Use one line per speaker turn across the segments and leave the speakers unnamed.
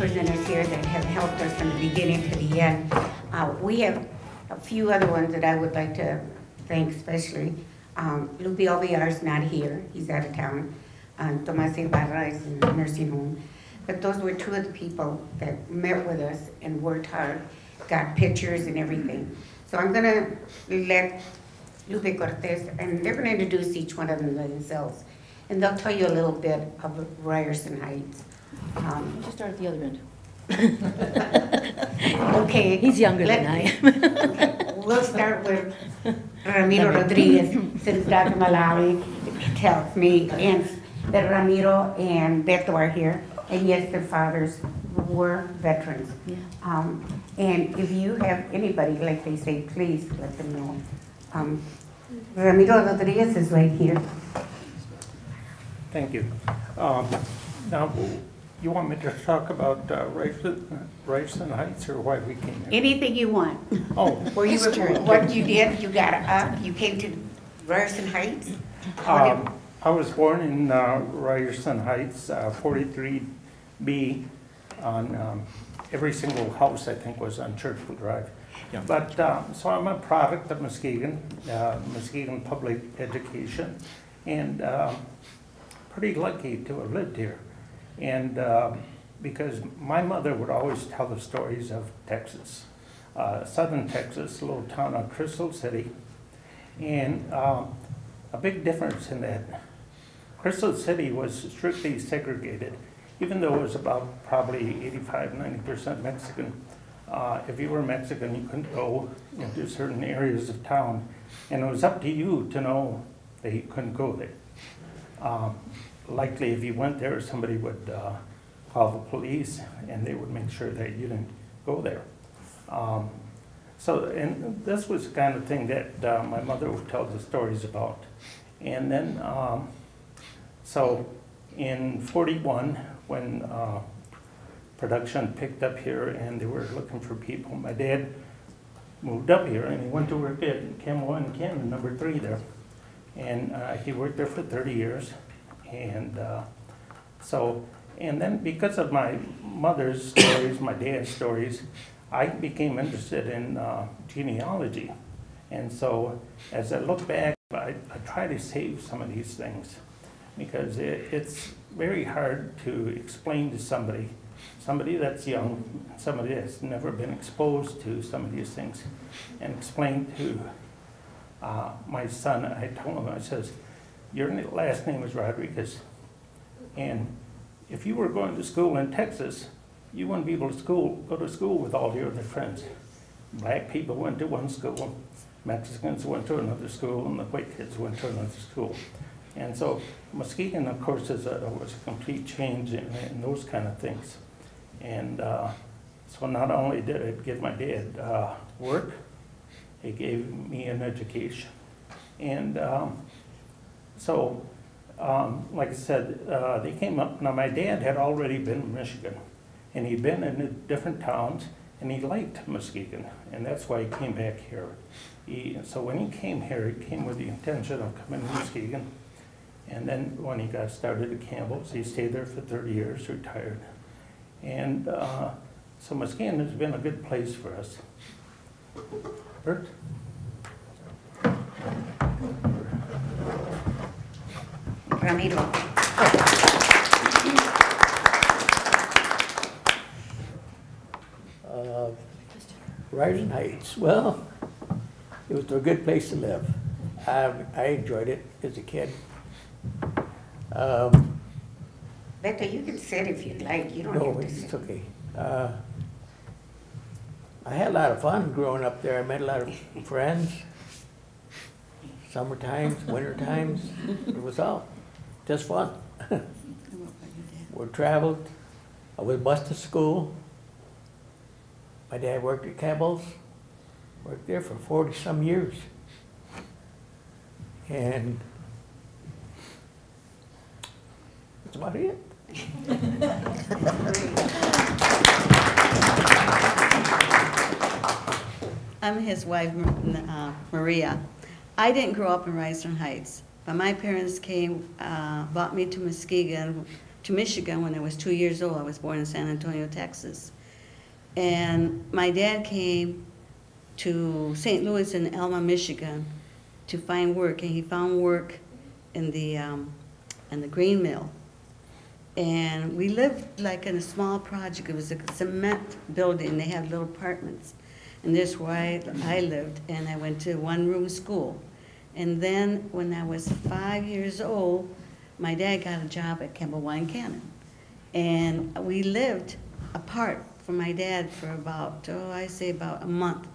presenters here that have helped us from the beginning to the end. We have a few other ones that I would like to thank, especially. Lupe Alvear is not here, he's out of town. Tomas Ibarra is in the nursing home. But those were two of the people that met with us and worked hard, got pictures and everything. So I'm gonna let Lupe Cortez, and they're gonna introduce each one of them themselves. And they'll tell you a little bit of Ryerson Heights.
Just start at the other end.
Okay.
He's younger than I am.
Okay. We'll start with Ramiro Rodriguez, since Dr. Malawi tells me, and that Ramiro and Beto are here. And yes, their fathers were veterans.
Yeah.
And if you have anybody, like they say, please let them know. Ramiro Rodriguez is right here.
Thank you. Now, you want me to talk about Ryerson Heights, or why we came here?
Anything you want.
Oh.
Where you were, what you did, you got up, you came to Ryerson Heights?
I was born in Ryerson Heights, 43B, on every single house, I think, was on Churchill Drive. Yeah. But, so I'm a product of Muskegon, Muskegon Public Education, and pretty lucky to have lived here. And because my mother would always tell the stories of Texas, southern Texas, a little town of Crystal City. And a big difference in that, Crystal City was strictly segregated, even though it was about probably 85–90% Mexican. If you were Mexican, you couldn't go into certain areas of town, and it was up to you to know that you couldn't go there. Likely, if you went there, somebody would call the police, and they would make sure that you didn't go there. And this was the kind of thing that my mother would tell the stories about. And then, so in '41, when production picked up here and they were looking for people, my dad moved up here and he went to work at Chem 1 Cannon, number 3 there. And he worked there for 30 years. And and then because of my mother's stories, my dad's stories, I became interested in genealogy. And so as I look back, I try to save some of these things, because it's very hard to explain to somebody that's young, somebody that's never been exposed to some of these things, and explain to my son. I told him, I says, your last name is Rodriguez, and if you were going to school in Texas, you wouldn't be able to go to school with all your other friends. Black people went to one school, Mexicans went to another school, and the white kids went to another school. And so Muskegon, of course, was a complete change in those kind of things. And so not only did it give my dad work, it gave me an education. And like I said, they came up. Now, my dad had already been in Michigan, and he'd been in different towns, and he liked Muskegon, and that's why he came back here. So when he came here, he came with the intention of coming to Muskegon. And then when he got started at Campbell's, he stayed there for 30 years, retired. And so Muskegon has been a good place for us. Bert?
Ramiro.
Ryerson Heights, well, it was a good place to live. I enjoyed it as a kid.
Beto, you can sit if you'd like. You don't have to sit.
It's okay. I had a lot of fun growing up there. I met a lot of friends. Summer times, winter times, it was all just fun. We traveled. I was bused to school. My dad worked at Campbell's. Worked there for 40-some years. And that's about it.
I'm his wife, Maria. I didn't grow up in Ryerson Heights, but my parents came, brought me to Muskegon to Michigan when I was 2 years old. I was born in San Antonio, Texas. And my dad came to St. Louis and Elma, Michigan to find work, and he found work in the grain mill. And we lived like in a small project. It was a cement building. They had little apartments. And this is where I lived, and I went to one-room school. And then when I was 5 years old, my dad got a job at Campbell Wine Cannon. And we lived apart from my dad for about, I say about a month,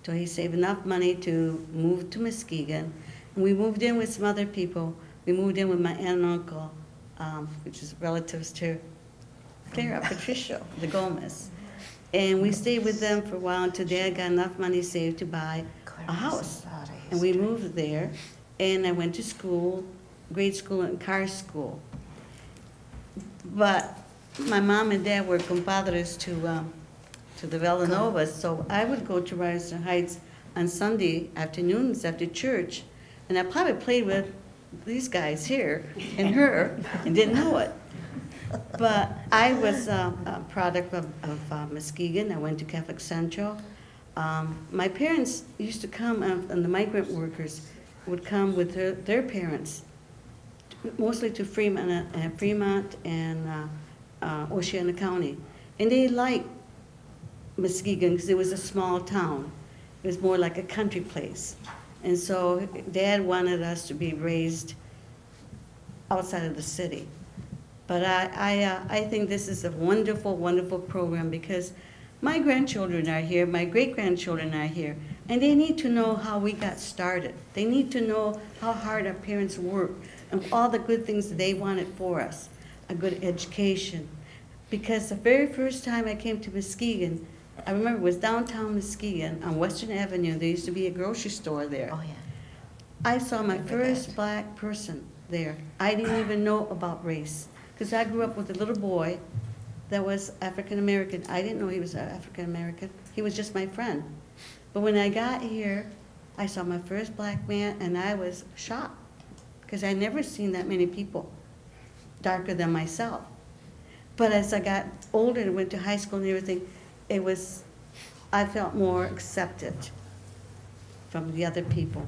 till he saved enough money to move to Muskegon. And we moved in with some other people. We moved in with my aunt and uncle, which is relatives to Clara, Patricia, the Gomez. And we stayed with them for a while until Dad got enough money saved to buy a house. And we moved there, and I went to school, grade school and car school. But my mom and dad were compadres to the Villanovas, so I would go to Ryerson Heights on Sunday afternoons after church, and I probably played with these guys here and her and didn't know it. But I was a product of Muskegon. I went to Catholic Central. My parents used to come, and the migrant workers would come with their parents, mostly to Fremont and Oceana County. And they liked Muskegon because it was a small town. It was more like a country place. And so Dad wanted us to be raised outside of the city. But I think this is a wonderful, wonderful program because my grandchildren are here, my great-grandchildren are here, and they need to know how we got started. They need to know how hard our parents worked and all the good things that they wanted for us, a good education. Because the very first time I came to Muskegon, I remember it was downtown Muskegon on Western Avenue. There used to be a grocery store there.
Oh, yeah.
I saw my first black person there. I didn't even know about race because I grew up with a little boy that was African American. I didn't know he was African American. He was just my friend. But when I got here, I saw my first black man, and I was shocked because I never seen that many people darker than myself. But as I got older and went to high school and everything, I felt more accepted from the other people.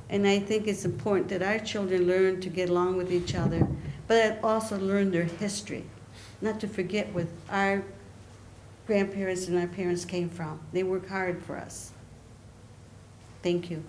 And I think it's important that our children learn to get along with each other, but also learn their history, not to forget where our grandparents and our parents came from. They worked hard for us. Thank you.